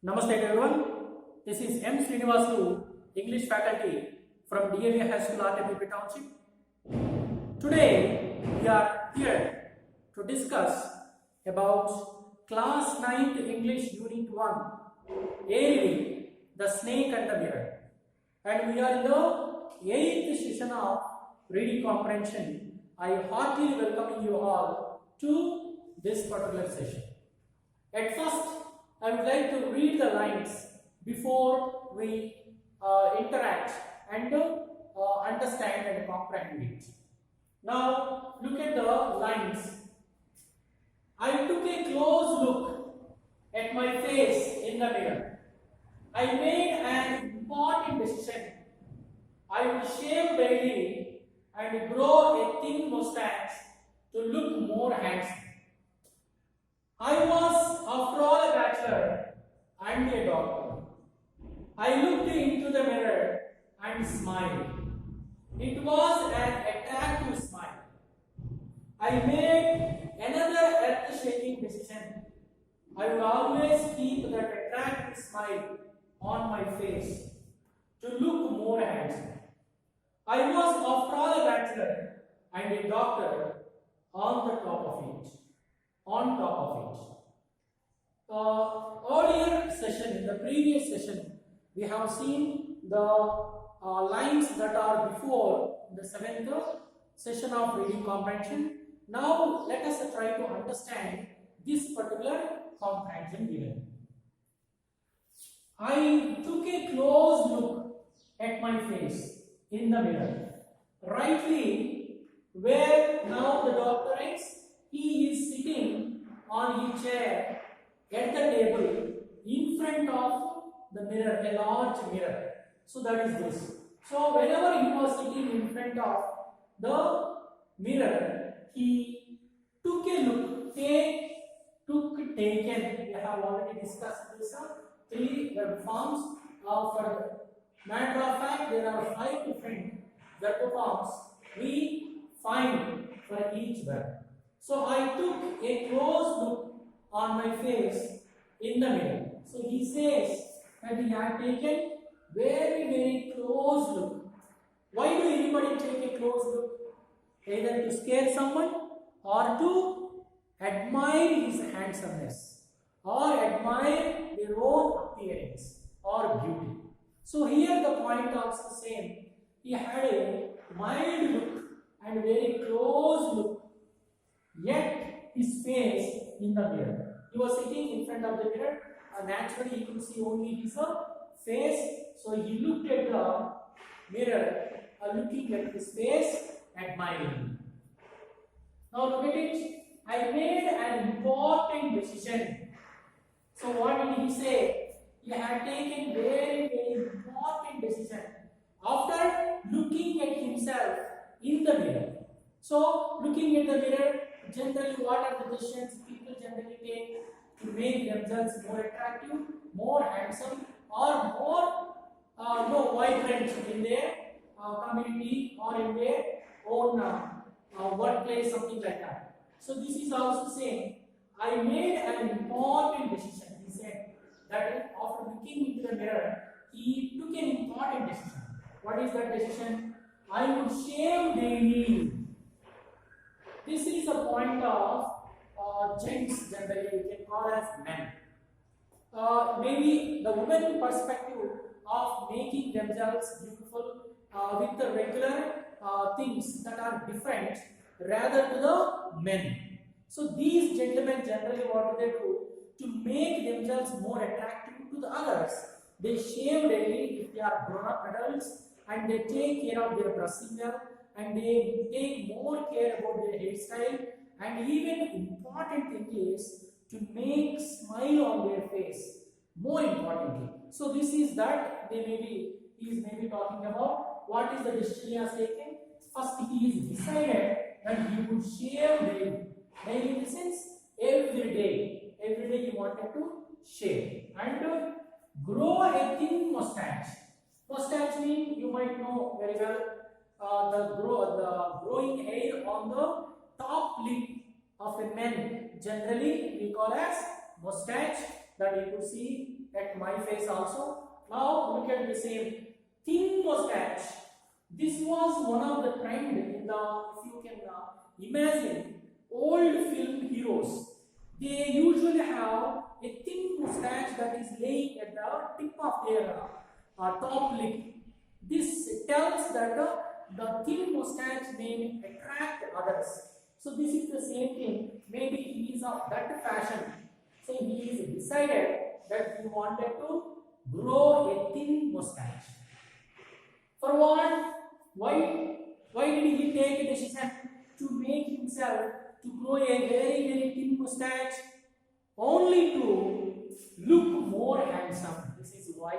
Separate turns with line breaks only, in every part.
Namaste everyone. This is M. Srinivasu, English faculty from DAV High School, RTP Township. Today we are here to discuss about Class 9th English Unit 1, A. The Snake and the Mirror. And we are in the 8th session of reading comprehension. I heartily welcome you all to this particular session. At first, I would like to read the lines before we interact and understand and comprehend it. Now, look at the lines. I took a close look at my face in the mirror. I made an important decision. I will shave daily and grow a thin mustache to look more handsome. I was, after all, a bachelor and a doctor. I looked into the mirror and smiled. It was an attractive smile. I made another earth-shaking decision. I would always keep that attractive smile on my face to look more handsome. I was, after all, a bachelor and a doctor on the top of it. Earlier session, in the previous session, we have seen the lines that are before the 7th session of reading comprehension. Now let us try to understand this particular comprehension given. I took a close look at my face in the mirror. Rightly, where now the doctor is, he is sitting on his chair at the table in front of the mirror, a large mirror. So that is this. So whenever he was sitting in front of the mirror, he took a look, taken. We have already discussed this. 3 verb forms. For matter of fact, there are 5 different verb forms we find for each verb. So I took a close look on my face in the mirror. So he says that he had taken very close look. Why do anybody take a close look? Either to scare someone or to admire his handsomeness or admire their own appearance or beauty. So here the point also same. He had a mild look and very close look, yet his face in the mirror. He was sitting in front of the mirror and naturally he could see only his face. So he looked at the mirror, looking at his face admiringly. Now look at it. I made an important decision. So what did he say? He had taken very important decision after looking at himself in the mirror. So looking at the mirror, generally what are the decisions people generally take to make themselves more attractive, more handsome, or more vibrant in their community or in their own workplace, something like that. So this is also saying, I made an important decision. He said that after looking into the mirror, he took an important decision. What is that decision? I would shave daily. This is a point of gents generally, we can call as men. Maybe the women perspective of making themselves beautiful with the regular things that are different rather to the men. So these gentlemen generally what do they do to make themselves more attractive to the others? They shave daily if they are grown-up adults, and they take care of their brushing well, and they take more care about their hairstyle, and even important thing is to make smile on their face more importantly. So this is that he is maybe talking about what is the decision he has taken. First he is decided that he would shave daily. Daily in the sense every day he wanted to shave and grow a thin mustache. Mustache means, you might know very well, the growing hair on the top lip of a man generally we call as mustache, that you could see at my face also. Now look at the same thin mustache. This was one of the trend in the, if you can imagine, old film heroes. They usually have a thin mustache that is laying at the tip of their top lip. This tells that the thin mustache may attract others. So this is the same thing. Maybe he is of that fashion. So he is decided that he wanted to grow a thin mustache. For what? Why did he take a decision to make himself to grow a very thin mustache? Only to look more handsome. This is why.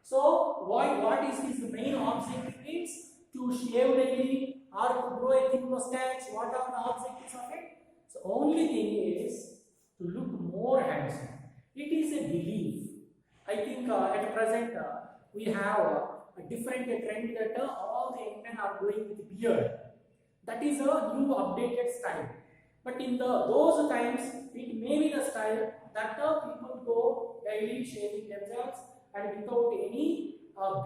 So what is his main objective is to shave daily or to grow a thin mustache. What are the objectives of it? So only thing is to look more handsome. It is a belief. I think at present we have a different trend that all the young men are going with beard. That is a new updated style. But in those times, it may be the style that people go daily shaving themselves and without any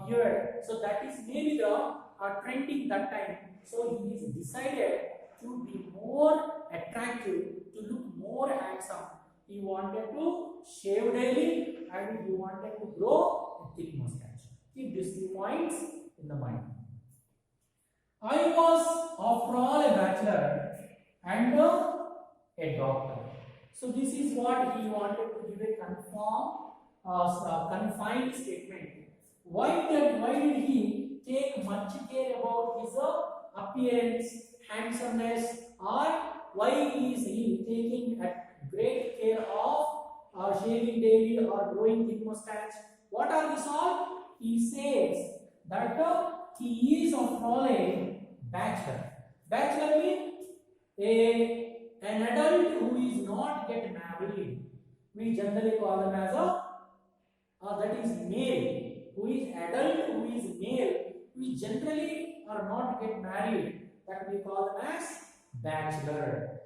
beard. So that is maybe the trending that time. So he is decided to be more attractive, to look more handsome. He wanted to shave daily and he wanted to grow a thin mustache. Keep these 2 points in the mind. I was after all a bachelor and a doctor. So this is what he wanted to give a confined statement. Why did he take much care about his appearance, handsomeness, or why is he taking great care of shaving daily or growing thin mustache? What are these all? He says that he is after all a bachelor. Bachelor means an adult who is not yet married. We generally call them as that is male. Who is adult, who is male. We generally are not yet married. That we call them as bachelor.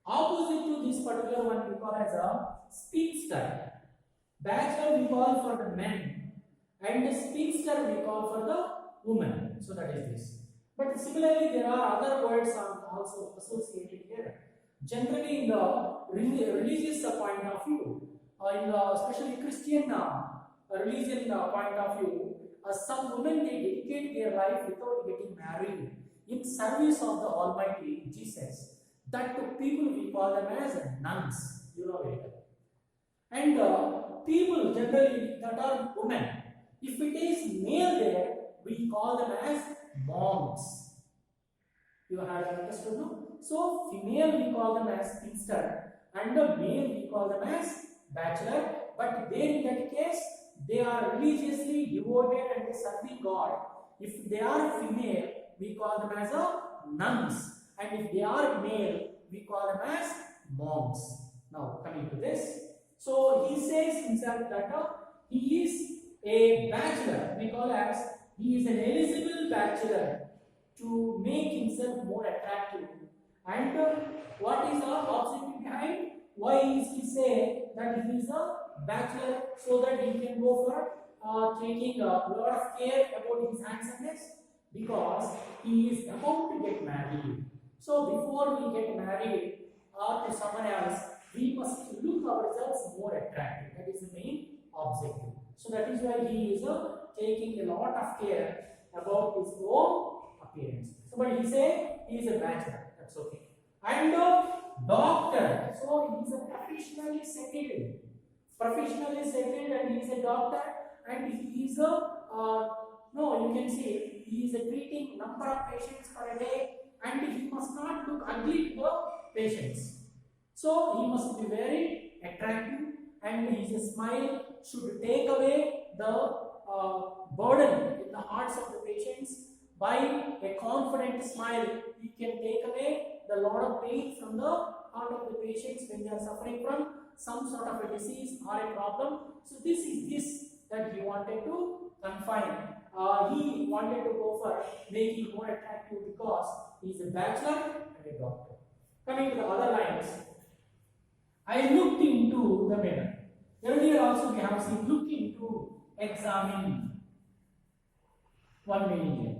Opposite to this particular one we call as a spinster. Bachelor we call for the men and the spinster we call for the women. So that is this. But similarly there are other words also associated here. Generally in the religious point of view, in the especially Christian religion point of view, some women they dedicate their life without getting married in service of the Almighty Jesus. That people we call them as nuns. You know it. And people generally that are women, if it is male there, we call them as monks. You have understood, no? So female we call them as spinster and the male we call them as bachelor. But there in that case they are religiously devoted and serving God. If they are female, we call them as nuns, and if they are male, we call them as monks. Now coming to this, so he says himself that he is a bachelor. We call as he is an eligible bachelor to make himself more attractive. And what is our objective behind? Why is he say that he is a bachelor? So that he can go for taking a lot of care about his handsomeness, because he is about to get married. So before we get married or to someone else, we must look ourselves more attractive. That is the main objective. So that is why he is taking a lot of care about his own appearance. So but he say he is a bachelor. That's okay. And doctor. So he is a professionally settled. And he is a doctor, and he is you can see he is treating number of patients for a day, and he must not look ugly to the patients. So he must be very attractive, and his smile should take away the burden in the hearts of the patients. By a confident smile, he can take away the lot of pain from the heart of the patients when they are suffering from some sort of a disease or a problem. So this is this that he wanted to confine. He wanted to go for making more attractive because he is a bachelor and a doctor. Coming to the other lines, I looked into the mirror. Earlier also we have seen look into, examine, one meaning here,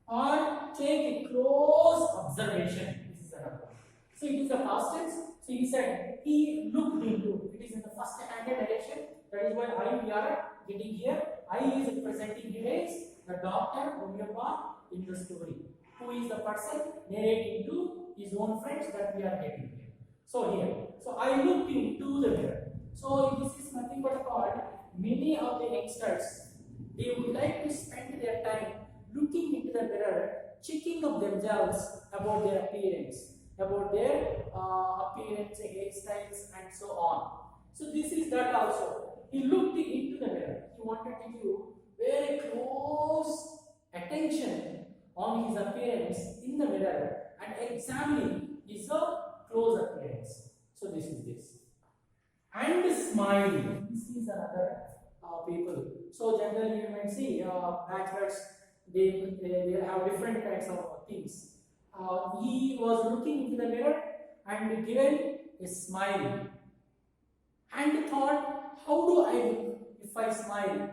or take a close observation. This is another one. So it is the past tense. So he said he looked into. It is in the first handed direction. That is why I we are getting here. I is representing here is the doctor homeopath in the story. Who is the person narrating to his own friends that we are getting here. So here. So I looked into the mirror. So this is nothing but called many of the youngsters. They would like to spend their time looking into the mirror, checking of themselves about their appearance, hairstyles, and so on. So this is that also. He looked into the mirror. He wanted to give very close attention on his appearance in the mirror and examining his close appearance. So this is this. And smiling. This is another people. So generally you might see bachelors, they have different kinds of things. He was looking into the mirror and given a smile and thought, how do I look if I smile,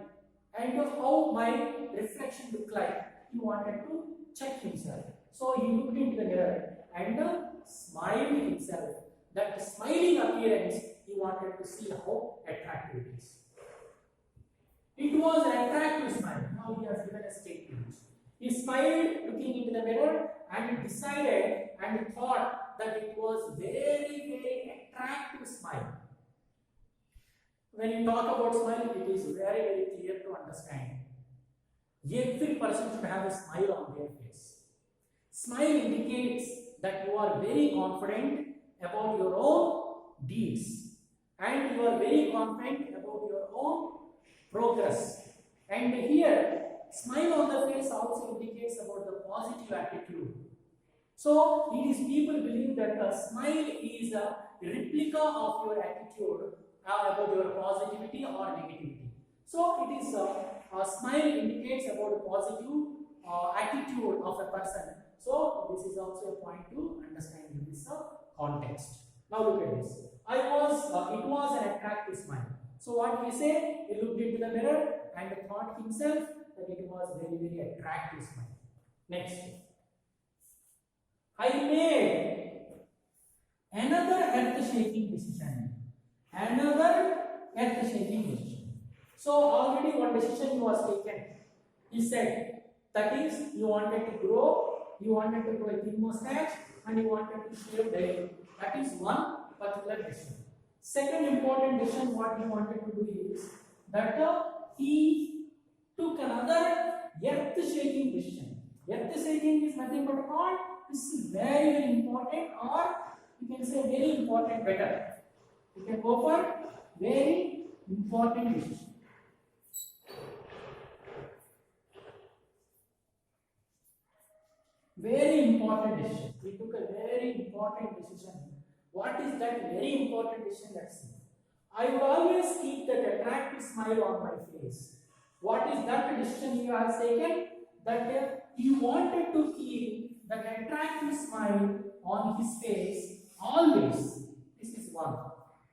and how my reflection look like. He wanted to check himself. So he looked into the mirror and smiled himself. That smiling appearance, he wanted to see how attractive it is. It was an attractive smile. Now he has given a statement. He smiled looking into the mirror and decided and thought that it was very, very attractive smile. When you talk about smile, it is very, very clear to understand. Every person should have a smile on their face. Smile indicates that you are very confident about your own deeds and you are very confident about your own progress. And here, smile on the face also indicates about the positive attitude. So, it is people believe that a smile is a replica of your attitude about your positivity or negativity. So, it is a smile indicates about a positive attitude of a person. So, this is also a point to understand in this context. Now, look at this. It was an attractive smile. So, what we say? He looked into the mirror and thought himself that it was very, very attractive smile. Next. I made another earth-shaking decision. Another earth-shaking decision. So already one decision was taken. He said, that is, you wanted to grow a thin mustache, and you wanted to shave daily. That is one particular decision. Second important decision what he wanted to do is that he took another earth-shaking decision. Earth-shaking is nothing but called. This is very, very important, or you can say very important better. You can go for very important decision. Very important decision. We took a very important decision. What is that very important decision? Let's see. I will always keep that attractive smile on my face. What is that decision you have taken? That you wanted to keep that attractive smile on his face always. This is one.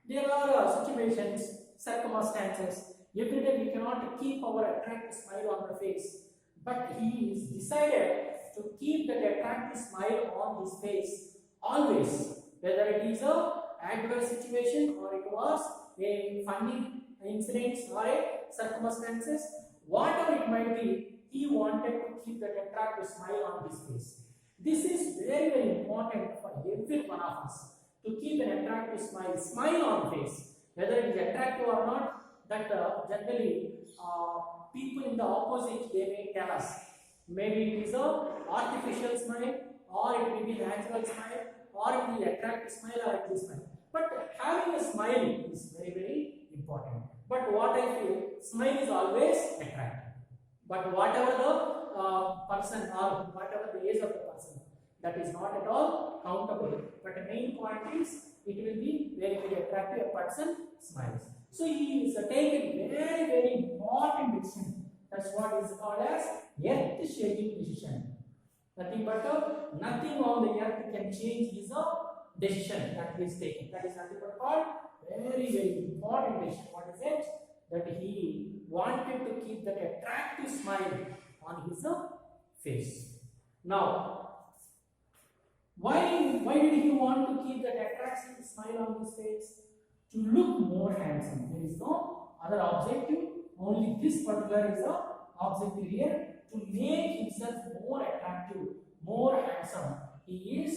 There are situations, circumstances. Every day we cannot keep our attractive smile on the face. But he is decided to keep that attractive smile on his face always. Whether it is an adverse situation or it was a funny incident or a circumstances, whatever it might be, he wanted to keep that attractive smile on his face. This is very, very important for every one of us to keep an attractive smile on face. Whether it is attractive or not, that generally people in the opposite they may tell us. Maybe it is a artificial smile, or it may be natural smile, or it will attract smile or ugly smile. But having a smile is very, very important. But what I feel, smile is always attractive. But whatever the person or whatever the age of the person, that is not at all countable. But the main point is, it will be very, very attractive. A person smiles. So he is taking very, very important decision. That's what is called as earth-shaking decision. Nothing but nothing on the earth can change his decision that he is taking. That is nothing but called very, very important decision. What is it? that he wanted to keep that attractive smile on his face. Now, why did he want to keep that attractive smile on his face? To look more handsome. There is no other objective. Only this particular is the objective here, to make himself more attractive, more handsome. He is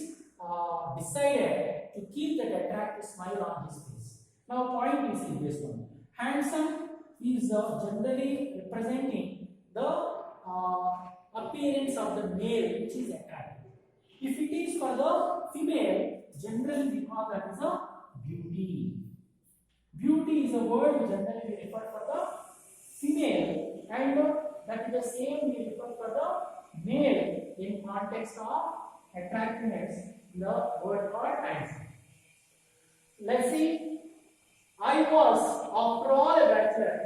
decided to keep that attractive smile on his face. Now, point is in this one. Handsome is generally representing the appearance of the male, which is attractive. If it is for the female, generally we call that as a beauty. Beauty is a word generally referred for the female, and that is the same we refer for the male in context of attractiveness, the word called handsome. Let's see. I was, after all, a bachelor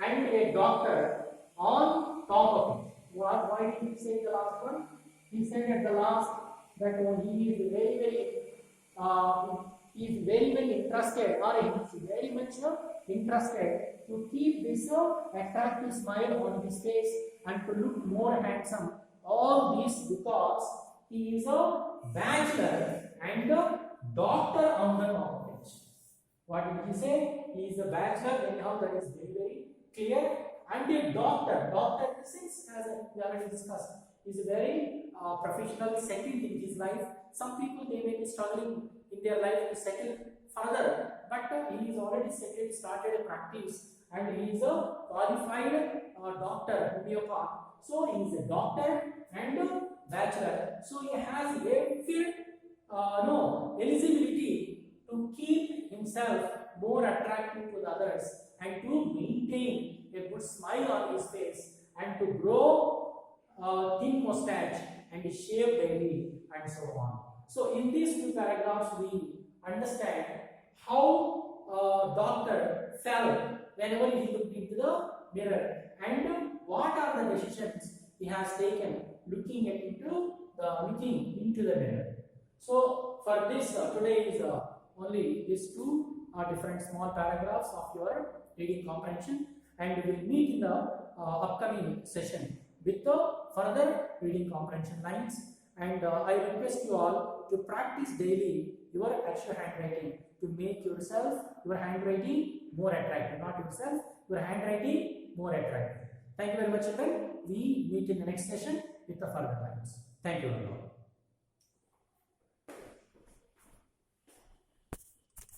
and a doctor on top of it. Why did he say the last one? He said at the last that he is very interested, or he is very much interested to keep this attractive smile on his face and to look more handsome. All this because he is a bachelor and a doctor on the top of it. What did he say? He is a bachelor, anyhow that is very clear, and a doctor. Doctor in the sense, as we already discussed, is a very professional, settled in his life. Some people, they may be struggling in their life to settle further, but he is already settled, started a practice, and he is a qualified doctor, homeopath. So he is a doctor and a bachelor. So he has eligibility to keep himself more attractive to the others and to maintain a good smile on his face and to grow thin mustache and shave daily and so on. So in these two paragraphs we understand how doctor felt whenever he looked into the mirror and what are the decisions he has taken looking into the mirror. So for this today is only these two different small paragraphs of your reading comprehension, and we will meet in the upcoming session with the further reading comprehension lines. And I request you all to practice daily your actual handwriting to make your handwriting more attractive. Not yourself, your handwriting more attractive. Thank you very much, children. We meet in the next session with the further lines. Thank you, everyone.